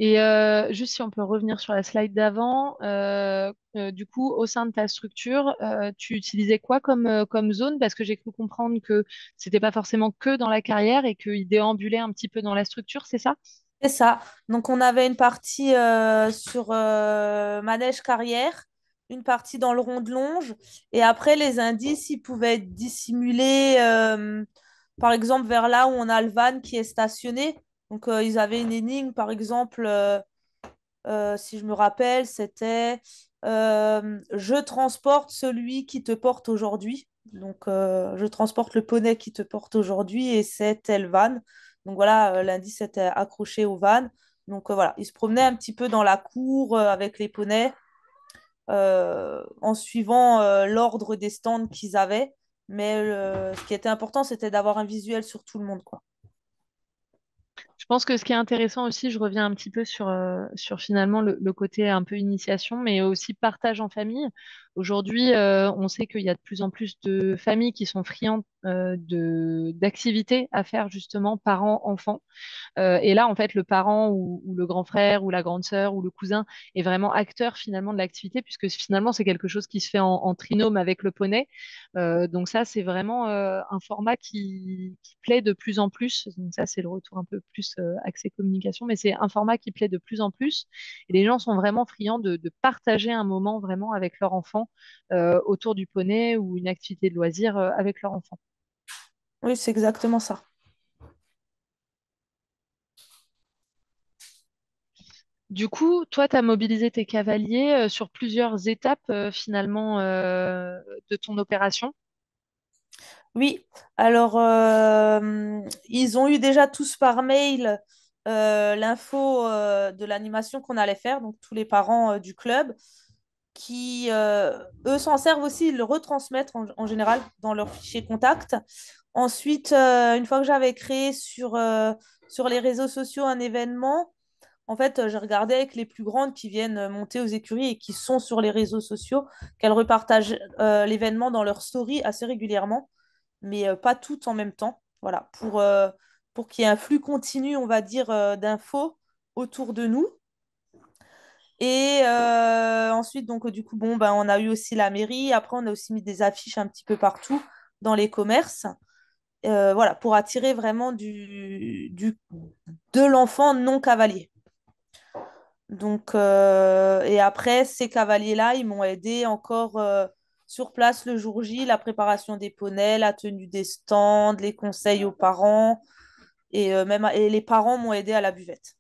Et juste si on peut revenir sur la slide d'avant, du coup, au sein de ta structure, tu utilisais quoi comme zone? Parce que j'ai cru comprendre que c'était pas forcément que dans la carrière et qu'ils déambulaient un petit peu dans la structure, c'est ça? C'est ça. Donc, on avait une partie sur manège carrière, une partie dans le rond de longe. Et après, les indices, ils pouvaient être dissimulés, par exemple, vers là où on a le van qui est stationné. Donc, ils avaient une énigme, par exemple, si je me rappelle, c'était je transporte celui qui te porte aujourd'hui. Donc, je transporte le poney qui te porte aujourd'hui et c'est tel van. Donc, voilà, l'indice était accroché au van. Donc, voilà, ils se promenaient un petit peu dans la cour avec les poneys en suivant l'ordre des stands qu'ils avaient. Mais ce qui était important, c'était d'avoir un visuel sur tout le monde, quoi. Je pense que ce qui est intéressant aussi, je reviens un petit peu sur finalement le côté un peu initiation, mais aussi partage en famille. Aujourd'hui, on sait qu'il y a de plus en plus de familles qui sont friandes d'activités à faire justement parents-enfants. Et là, en fait, le parent ou le grand frère ou la grande sœur ou le cousin est vraiment acteur finalement de l'activité, puisque finalement, c'est quelque chose qui se fait en trinôme avec le poney. Donc ça, c'est vraiment un format qui plaît de plus en plus. Donc ça, c'est le retour un peu plus axé communication, mais c'est un format qui plaît de plus en plus. Et les gens sont vraiment friands de partager un moment vraiment avec leur enfant autour du poney ou une activité de loisir avec leur enfant. Oui, c'est exactement ça. Du coup, toi, tu as mobilisé tes cavaliers sur plusieurs étapes finalement de ton opération. Oui, alors ils ont eu déjà tous par mail l'info de l'animation qu'on allait faire, donc tous les parents du club, qui eux s'en servent aussi, ils le retransmettent en général dans leur fichier contact. Ensuite, une fois que j'avais créé sur les réseaux sociaux un événement, en fait, j'ai regardé avec les plus grandes qui viennent monter aux écuries et qui sont sur les réseaux sociaux, qu'elles repartagent l'événement dans leur story assez régulièrement mais pas toutes en même temps. Voilà, pour qu'il y ait un flux continu, on va dire, d'infos autour de nous. Et ensuite, donc, du coup, bon, ben, on a eu aussi la mairie. Après, on a aussi mis des affiches un petit peu partout dans les commerces. Voilà, pour attirer vraiment de l'enfant non cavalier. Donc, et après, ces cavaliers-là, ils m'ont aidé encore sur place le jour J, la préparation des poneys, la tenue des stands, les conseils aux parents, et les parents m'ont aidé à la buvette.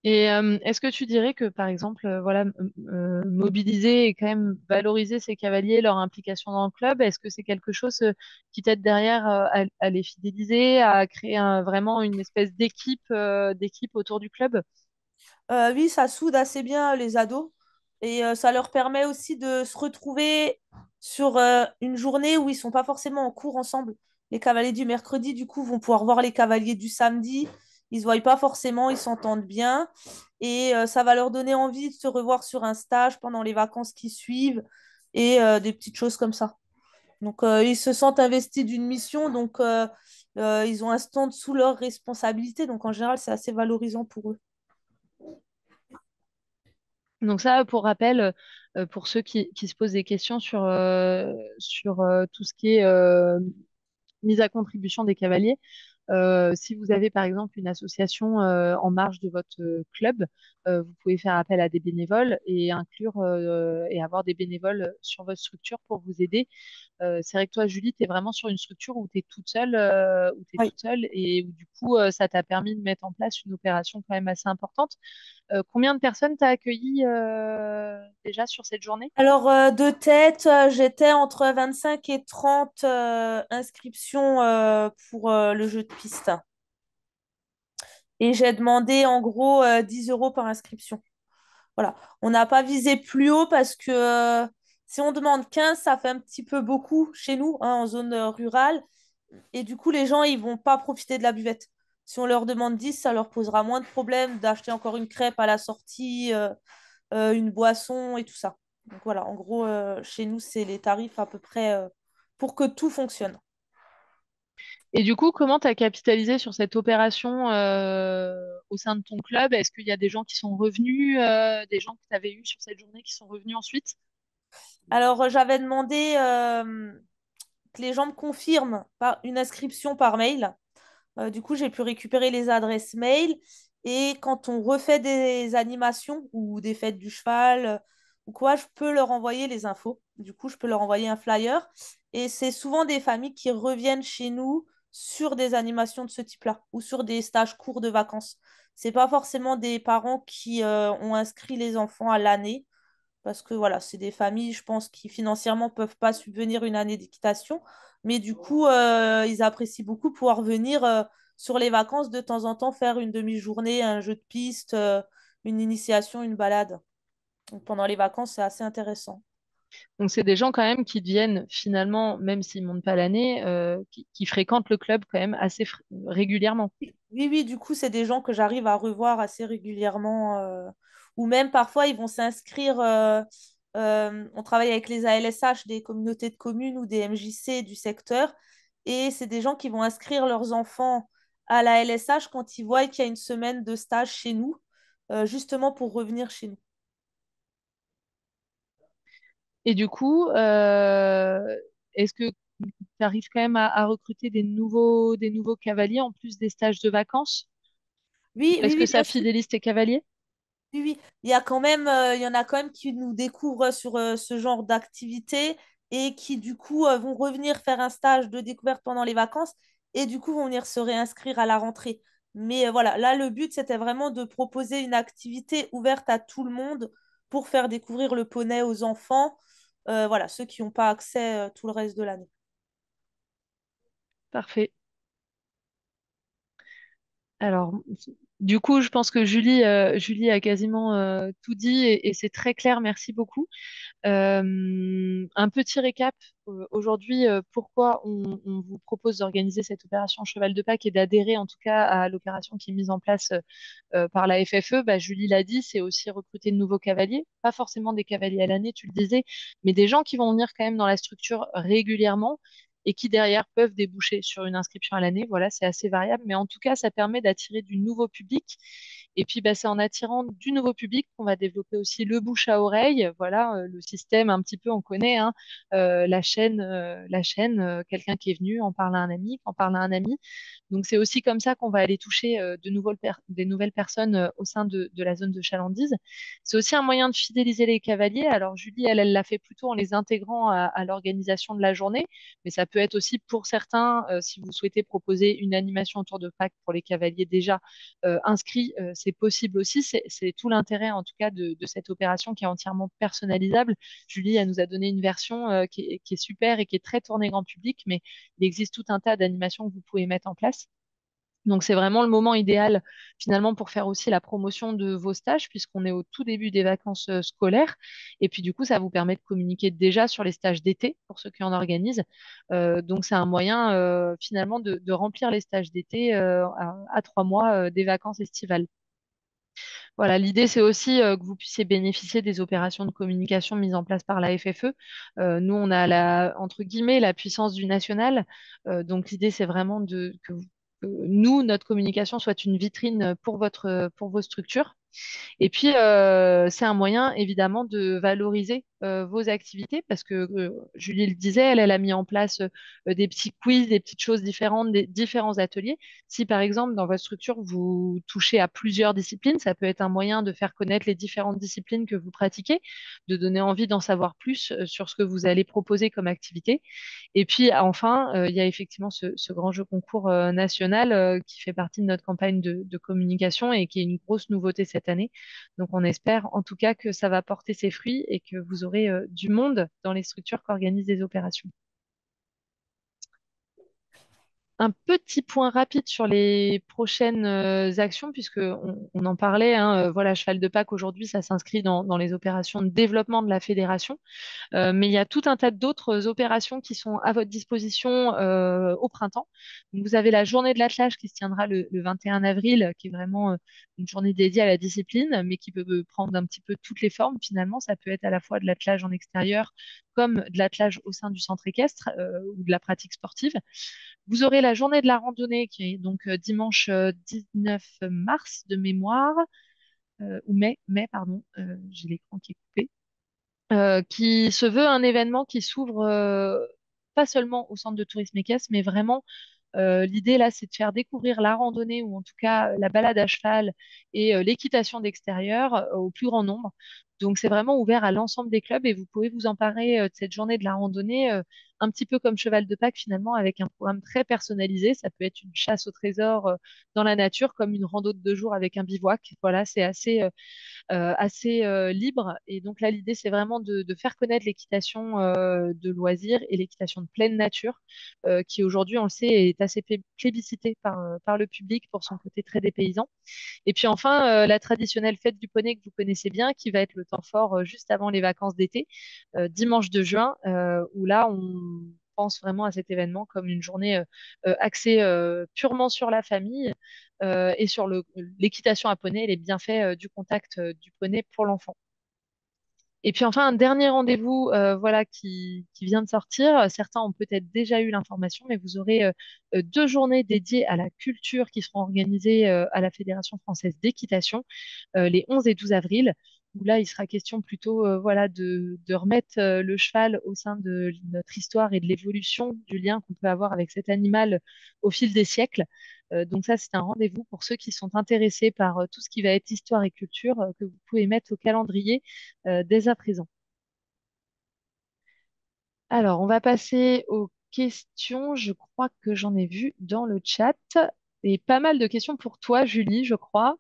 Et est-ce que tu dirais que, par exemple, voilà, mobiliser et quand même valoriser ces cavaliers, leur implication dans le club, est-ce que c'est quelque chose qui t'aide derrière à les fidéliser, à créer vraiment une espèce d'équipe autour du club? Oui, ça soude assez bien les ados et ça leur permet aussi de se retrouver sur une journée où ils sont pas forcément en cours ensemble. Les cavaliers du mercredi, du coup, vont pouvoir voir les cavaliers du samedi. Ils se voient pas forcément, ils s'entendent bien et ça va leur donner envie de se revoir sur un stage pendant les vacances qui suivent et des petites choses comme ça. Donc, ils se sentent investis d'une mission, donc ils ont un stand sous leur responsabilité. Donc, en général, c'est assez valorisant pour eux. Donc ça, pour rappel, pour ceux qui se posent des questions sur tout ce qui est mise à contribution des cavaliers, Si vous avez par exemple une association en marge de votre club, vous pouvez faire appel à des bénévoles et inclure et avoir des bénévoles sur votre structure pour vous aider. C'est vrai que toi, Julie, tu es vraiment sur une structure où tu es toute seule, Oui. et où du coup, ça t'a permis de mettre en place une opération quand même assez importante. Combien de personnes t'as accueilli déjà sur cette journée? Alors, de tête, j'étais entre 25 et 30 inscriptions pour le jeu de piste. Et j'ai demandé en gros 10 euros par inscription. Voilà. On n'a pas visé plus haut parce que si on demande 15, ça fait un petit peu beaucoup chez nous, hein, en zone rurale. Et du coup, les gens, ils vont pas profiter de la buvette. Si on leur demande 10, ça leur posera moins de problèmes d'acheter encore une crêpe à la sortie, une boisson et tout ça. Donc voilà, en gros, chez nous, c'est les tarifs à peu près pour que tout fonctionne. Et du coup, comment tu as capitalisé sur cette opération au sein de ton club? Est-ce qu'il y a des gens qui sont revenus, des gens que tu avais eus sur cette journée qui sont revenus ensuite? Alors, j'avais demandé que les gens me confirment une inscription par mail. Du coup, j'ai pu récupérer les adresses mail. Et quand on refait des animations ou des fêtes du cheval ou quoi, je peux leur envoyer les infos. Du coup, je peux leur envoyer un flyer. Et c'est souvent des familles qui reviennent chez nous sur des animations de ce type-là ou sur des stages courts de vacances. C'est pas forcément des parents qui ont inscrit les enfants à l'année parce que voilà, c'est des familles, je pense, qui financièrement peuvent pas subvenir une année d'équitation, mais du coup, ils apprécient beaucoup pouvoir venir sur les vacances de temps en temps faire une demi-journée, un jeu de piste, une initiation, une balade. Donc, pendant les vacances, c'est assez intéressant. Donc, c'est des gens quand même qui deviennent finalement, même s'ils montent pas l'année, qui fréquentent le club quand même assez régulièrement. Oui, oui, du coup, c'est des gens que j'arrive à revoir assez régulièrement. Ou même parfois, ils vont s'inscrire. On travaille avec les ALSH des communautés de communes ou des MJC du secteur. Et c'est des gens qui vont inscrire leurs enfants à la LSH quand ils voient qu'il y a une semaine de stage chez nous, justement pour revenir chez nous. Et du coup, est-ce que tu arrives quand même à recruter des nouveaux cavaliers en plus des stages de vacances? Oui, Est-ce oui, que oui, bien ça sûr. fidélise tes cavaliers? Oui, oui. Il y en a quand même qui nous découvrent sur ce genre d'activité et qui, du coup, vont revenir faire un stage de découverte pendant les vacances et, du coup, vont venir se réinscrire à la rentrée. Mais voilà, là, le but, c'était vraiment de proposer une activité ouverte à tout le monde pour faire découvrir le poney aux enfants, voilà, ceux qui n'ont pas accès tout le reste de l'année. Parfait. Alors, du coup, je pense que Julie a quasiment tout dit et c'est très clair. Merci beaucoup. Un petit récap. Aujourd'hui, pourquoi on vous propose d'organiser cette opération Cheval de Pâques et d'adhérer en tout cas à l'opération qui est mise en place par la FFE. Bah, Julie l'a dit, c'est aussi recruter de nouveaux cavaliers, pas forcément des cavaliers à l'année, tu le disais, mais des gens qui vont venir quand même dans la structure régulièrement et qui derrière peuvent déboucher sur une inscription à l'année. Voilà, c'est assez variable, mais en tout cas, ça permet d'attirer du nouveau public. Et puis, bah, c'est en attirant du nouveau public qu'on va développer aussi le bouche à oreille. Voilà, le système un petit peu, on connaît, hein, quelqu'un qui est venu en parle à un ami, qui en parle à un ami. Donc, c'est aussi comme ça qu'on va aller toucher des nouvelles personnes au sein de la zone de chalandise. C'est aussi un moyen de fidéliser les cavaliers. Alors, Julie, elle l'a fait plutôt en les intégrant à l'organisation de la journée, mais ça peut être aussi pour certains, si vous souhaitez proposer une animation autour de Pâques pour les cavaliers déjà inscrits, c'est possible aussi. C'est tout l'intérêt, en tout cas, de cette opération qui est entièrement personnalisable. Julie, elle nous a donné une version qui est super et qui est très tournée grand public, mais il existe tout un tas d'animations que vous pouvez mettre en place. Donc c'est vraiment le moment idéal finalement pour faire aussi la promotion de vos stages puisqu'on est au tout début des vacances scolaires et puis du coup ça vous permet de communiquer déjà sur les stages d'été pour ceux qui en organisent. Donc c'est un moyen finalement de remplir les stages d'été à 3 mois des vacances estivales. Voilà, l'idée c'est aussi que vous puissiez bénéficier des opérations de communication mises en place par la FFE. Nous on a entre guillemets la puissance du national. Donc l'idée c'est vraiment que nous, notre communication soit une vitrine pour vos structures. Et puis, c'est un moyen, évidemment, de valoriser vos activités, parce que Julie le disait, elle a mis en place des petits quiz, des petites choses différentes, des différents ateliers. Si par exemple dans votre structure vous touchez à plusieurs disciplines, ça peut être un moyen de faire connaître les différentes disciplines que vous pratiquez, de donner envie d'en savoir plus sur ce que vous allez proposer comme activité. Et puis enfin, il y a effectivement ce grand jeu concours national qui fait partie de notre campagne de communication et qui est une grosse nouveauté cette année. Donc on espère en tout cas que ça va porter ses fruits et que vous aurez du monde dans les structures qui organisent des opérations. Un petit point rapide sur les prochaines actions, puisque on en parlait, hein, voilà, Cheval de Pâques aujourd'hui, ça s'inscrit dans les opérations de développement de la fédération. Mais il y a tout un tas d'autres opérations qui sont à votre disposition au printemps. Donc, vous avez la journée de l'attelage qui se tiendra le 21 avril, qui est vraiment une journée dédiée à la discipline, mais qui peut prendre un petit peu toutes les formes finalement. Ça peut être à la fois de l'attelage en extérieur, comme de l'attelage au sein du centre équestre ou de la pratique sportive. Vous aurez la journée de la randonnée qui est donc dimanche 19 mars de mémoire, ou mai, pardon, j'ai l'écran qui est coupé, qui se veut un événement qui s'ouvre pas seulement au centre de tourisme équestre, mais vraiment l'idée là, c'est de faire découvrir la randonnée ou en tout cas la balade à cheval et l'équitation d'extérieur au plus grand nombre. Donc c'est vraiment ouvert à l'ensemble des clubs et vous pouvez vous emparer de cette journée de la randonnée un petit peu comme Cheval de Pâques finalement avec un programme très personnalisé. Ça peut être une chasse au trésor dans la nature comme une rando de 2 jours avec un bivouac. Voilà, c'est assez libre. Et donc là, l'idée, c'est vraiment de faire connaître l'équitation de loisirs et l'équitation de pleine nature, qui aujourd'hui, on le sait, est assez plébiscitée par le public pour son côté très dépaysant. Et puis enfin, la traditionnelle fête du poney que vous connaissez bien, qui va être le temps fort juste avant les vacances d'été, dimanche de juin, où là, on pense vraiment à cet événement comme une journée axée purement sur la famille et sur l'équitation à poney et les bienfaits du contact du poney pour l'enfant. Et puis enfin, un dernier rendez-vous voilà, qui vient de sortir. Certains ont peut-être déjà eu l'information, mais vous aurez 2 journées dédiées à la culture qui seront organisées à la Fédération française d'équitation les 11 et 12 avril, où là, il sera question plutôt voilà, de remettre le cheval au sein de notre histoire et de l'évolution du lien qu'on peut avoir avec cet animal au fil des siècles. Donc ça, c'est un rendez-vous pour ceux qui sont intéressés par tout ce qui va être histoire et culture que vous pouvez mettre au calendrier dès à présent. Alors, on va passer aux questions. Je crois que j'en ai vu dans le chat. Et pas mal de questions pour toi, Julie, je crois.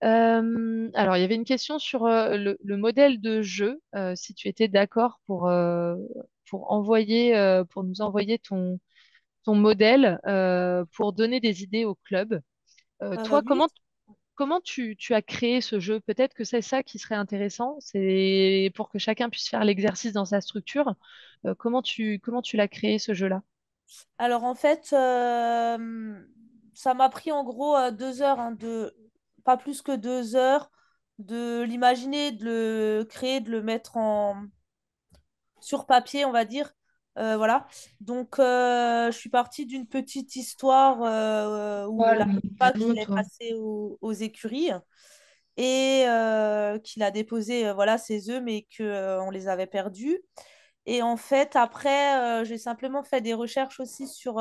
Alors, il y avait une question sur le modèle de jeu, si tu étais d'accord pour nous envoyer ton modèle pour donner des idées au club. Toi, Oui. comment tu as créé ce jeu? Peut-être que c'est ça qui serait intéressant, c'est pour que chacun puisse faire l'exercice dans sa structure. Comment tu l'as créé, ce jeu-là? Alors en fait, ça m'a pris en gros 2 heures, hein, pas plus que 2 heures, de l'imaginer, de le créer, de le mettre sur papier, on va dire. Voilà. Donc je suis partie d'une petite histoire où Ouais, la Pâques, il est raconte, toi. passé aux écuries et qu'il a déposé voilà, ses œufs, mais qu'on les avait perdus. Et en fait, après, j'ai simplement fait des recherches aussi sur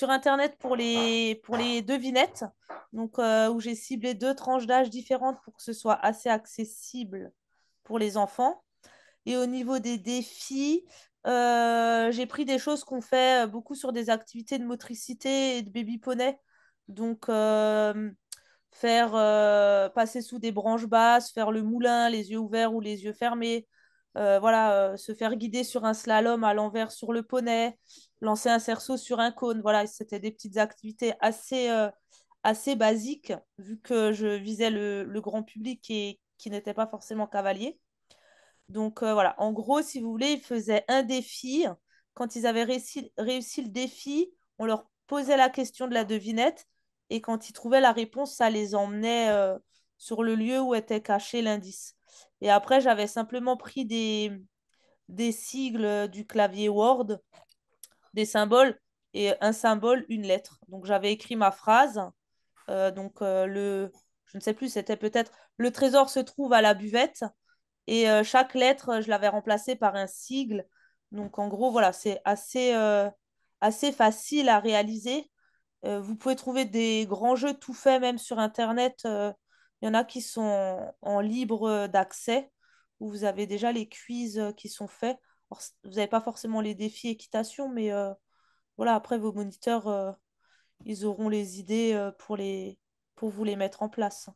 Internet pour les devinettes, donc où j'ai ciblé 2 tranches d'âge différentes pour que ce soit assez accessible pour les enfants. Et au niveau des défis, j'ai pris des choses qu'on fait beaucoup sur des activités de motricité et de baby poney. Donc, faire passer sous des branches basses, faire le moulin, les yeux ouverts ou les yeux fermés. Voilà, se faire guider sur un slalom à l'envers sur le poney, lancer un cerceau sur un cône. Voilà, c'était des petites activités assez basiques, vu que je visais le grand public et qui n'était pas forcément cavalier. Donc voilà, en gros, si vous voulez, ils faisaient un défi. Quand ils avaient réussi le défi, on leur posait la question de la devinette. Et quand ils trouvaient la réponse, ça les emmenait sur le lieu où était caché l'indice. Et après, j'avais simplement pris des sigles du clavier Word, des symboles, et un symbole, une lettre. Donc j'avais écrit ma phrase. Donc je ne sais plus, c'était peut-être le trésor se trouve à la buvette. Et chaque lettre, je l'avais remplacée par un sigle. Donc en gros, voilà, c'est assez facile à réaliser. Vous pouvez trouver des grands jeux tout faits même sur Internet. Il y en a qui sont en libre d'accès, où vous avez déjà les quiz qui sont faits. Alors, vous n'avez pas forcément les défis équitation, mais voilà, après vos moniteurs, ils auront les idées pour vous les mettre en place.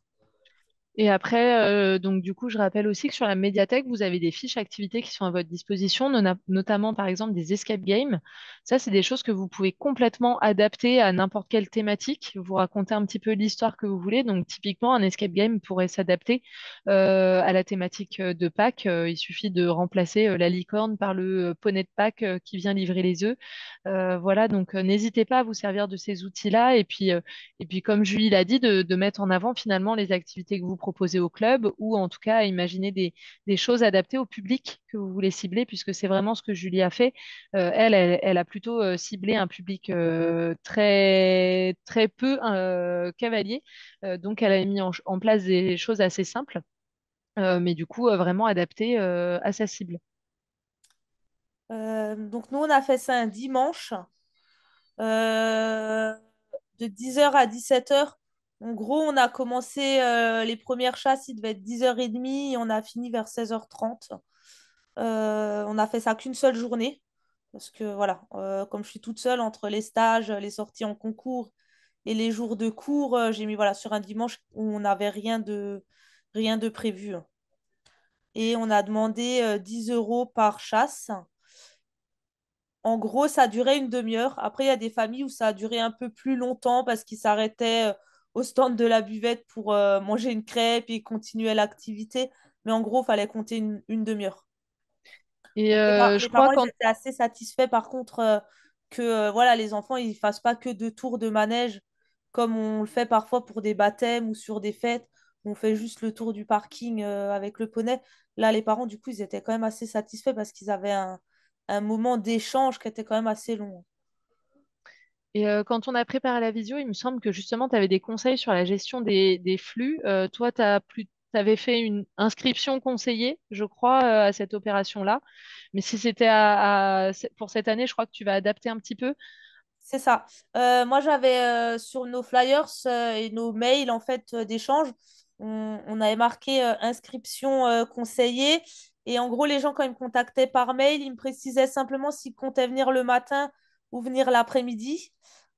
Et après, donc du coup, je rappelle aussi que sur la médiathèque, vous avez des fiches activités qui sont à votre disposition, notamment par exemple des escape games. Ça, c'est des choses que vous pouvez complètement adapter à n'importe quelle thématique. Vous racontez un petit peu l'histoire que vous voulez. Donc typiquement, un escape game pourrait s'adapter à la thématique de Pâques. Il suffit de remplacer la licorne par le poney de Pâques qui vient livrer les œufs. Voilà, donc n'hésitez pas à vous servir de ces outils-là. Et puis, comme Julie l'a dit, de mettre en avant finalement les activités que vous proposez au club ou en tout cas imaginer des choses adaptées au public que vous voulez cibler, puisque c'est vraiment ce que Julie a fait. Elle a plutôt ciblé un public très, très peu cavalier. Donc, elle a mis en place des choses assez simples, mais du coup, vraiment adaptées à sa cible. Donc nous, on a fait ça un dimanche. Euh, de 10h à 17h. En gros, on a commencé les premières chasses, il devait être 10h30 et on a fini vers 16h30. On a fait ça qu'une seule journée parce que voilà, comme je suis toute seule entre les stages, les sorties en concours et les jours de cours, j'ai mis voilà sur un dimanche où on n'avait rien de prévu. Et on a demandé 10 euros par chasse. En gros, ça a duré une demi-heure. Après, il y a des familles où ça a duré un peu plus longtemps parce qu'ils s'arrêtaient au stand de la buvette pour manger une crêpe et continuer l'activité. Mais en gros, il fallait compter une demi-heure. Et Donc, je les crois parents, ils qu'en étaient assez satisfaits par contre que voilà, les enfants, ils fassent pas que deux tours de manège comme on le fait parfois pour des baptêmes ou sur des fêtes. On fait juste le tour du parking avec le poney. Là, les parents, du coup, ils étaient quand même assez satisfaits parce qu'ils avaient un moment d'échange qui était quand même assez long. Quand on a préparé la visio, il me semble que justement, tu avais des conseils sur la gestion des flux. Toi, tu avais fait une inscription conseillée, je crois, à cette opération-là. Mais si c'était pour cette année, je crois que tu vas adapter un petit peu. C'est ça. Moi, j'avais sur nos flyers et nos mails en fait d'échange, on avait marqué inscription conseillée. Et en gros, les gens, quand ils me contactaient par mail, ils me précisaient simplement s'ils comptaient venir le matin ou venir l'après-midi.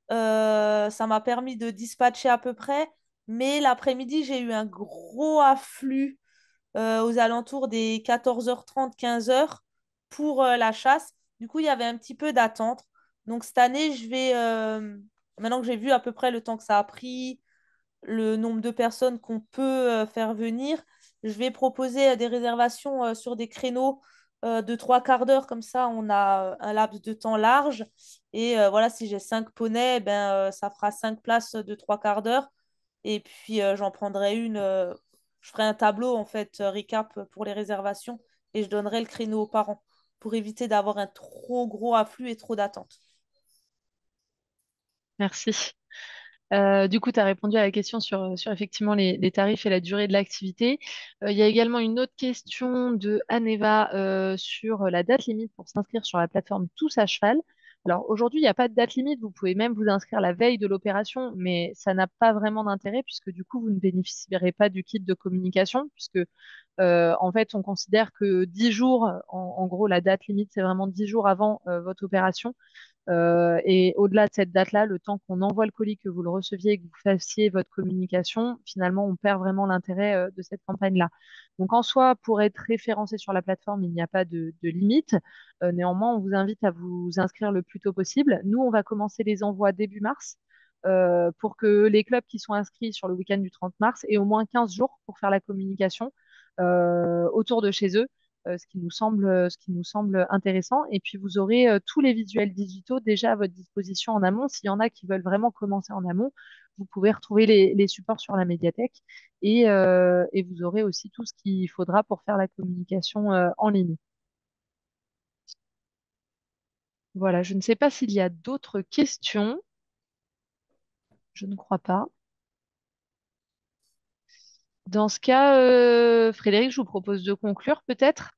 Ça m'a permis de dispatcher à peu près. Mais l'après-midi, j'ai eu un gros afflux aux alentours des 14h30, 15h pour la chasse. Du coup, il y avait un petit peu d'attente. Donc cette année, maintenant que j'ai vu à peu près le temps que ça a pris, le nombre de personnes qu'on peut faire venir, je vais proposer des réservations sur des créneaux de trois quarts d'heure. Comme ça, on a un laps de temps large. Et voilà, si j'ai cinq poneys, ben, ça fera cinq places de trois quarts d'heure. Et puis, j'en prendrai une. Je ferai un tableau, en fait, recap pour les réservations. Et je donnerai le créneau aux parents pour éviter d'avoir un trop gros afflux et trop d'attente. Merci. Du coup, tu as répondu à la question sur effectivement les tarifs et la durée de l'activité. Il y a également une autre question de Aneva sur la date limite pour s'inscrire sur la plateforme Tous à cheval. Alors aujourd'hui, il n'y a pas de date limite. Vous pouvez même vous inscrire la veille de l'opération, mais ça n'a pas vraiment d'intérêt puisque du coup, vous ne bénéficierez pas du kit de communication puisque en fait, on considère que 10 jours, en gros, la date limite, c'est vraiment 10 jours avant votre opération. Et au-delà de cette date-là, le temps qu'on envoie le colis, que vous le receviez et que vous fassiez votre communication, finalement, on perd vraiment l'intérêt de cette campagne-là. Donc, en soi, pour être référencé sur la plateforme, il n'y a pas de limite. Néanmoins, on vous invite à vous inscrire le plus tôt possible. Nous, on va commencer les envois début mars pour que les clubs qui sont inscrits sur le week-end du 30 mars aient au moins 15 jours pour faire la communication autour de chez eux ce qui nous semble intéressant. Et puis, vous aurez tous les visuels digitaux déjà à votre disposition en amont. S'il y en a qui veulent vraiment commencer en amont, vous pouvez retrouver les supports sur la médiathèque et vous aurez aussi tout ce qu'il faudra pour faire la communication en ligne. Voilà, je ne sais pas s'il y a d'autres questions. Je ne crois pas. Dans ce cas, Frédéric, je vous propose de conclure peut-être.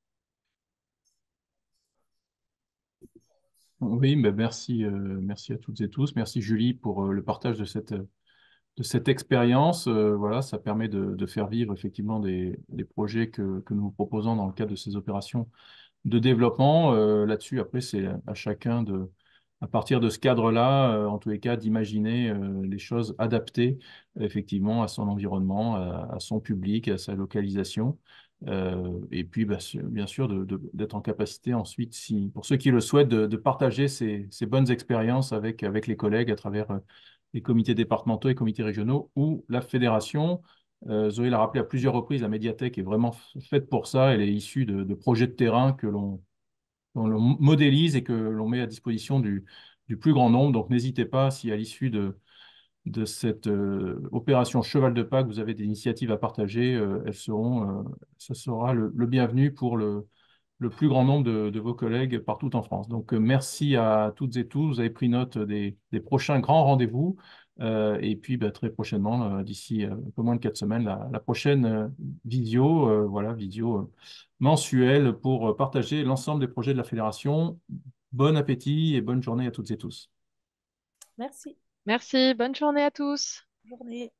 Oui, ben merci, merci à toutes et tous. Merci Julie pour le partage de cette expérience. Voilà, ça permet de faire vivre effectivement des projets que nous vous proposons dans le cadre de ces opérations de développement. Là-dessus, après, c'est à chacun à partir de ce cadre-là, en tous les cas, d'imaginer les choses adaptées effectivement à son environnement, à son public, à sa localisation. Et puis, bah, bien sûr, d'être en capacité ensuite, si, pour ceux qui le souhaitent, de partager ces bonnes expériences avec les collègues à travers les comités départementaux et comités régionaux ou la fédération. Zoé l'a rappelé à plusieurs reprises, la médiathèque est vraiment faite pour ça. Elle est issue de projets de terrain on le modélise et que l'on met à disposition du plus grand nombre. Donc n'hésitez pas, si à l'issue de cette opération Cheval de Pâques, vous avez des initiatives à partager, ce sera le bienvenu pour le plus grand nombre de vos collègues partout en France. Donc merci à toutes et tous. Vous avez pris note des prochains grands rendez-vous. Et puis bah, très prochainement, d'ici un peu moins de 4 semaines, la prochaine visio, voilà, visio mensuelle pour partager l'ensemble des projets de la fédération. Bon appétit et bonne journée à toutes et tous. Merci. Merci, bonne journée à tous. Bonne journée.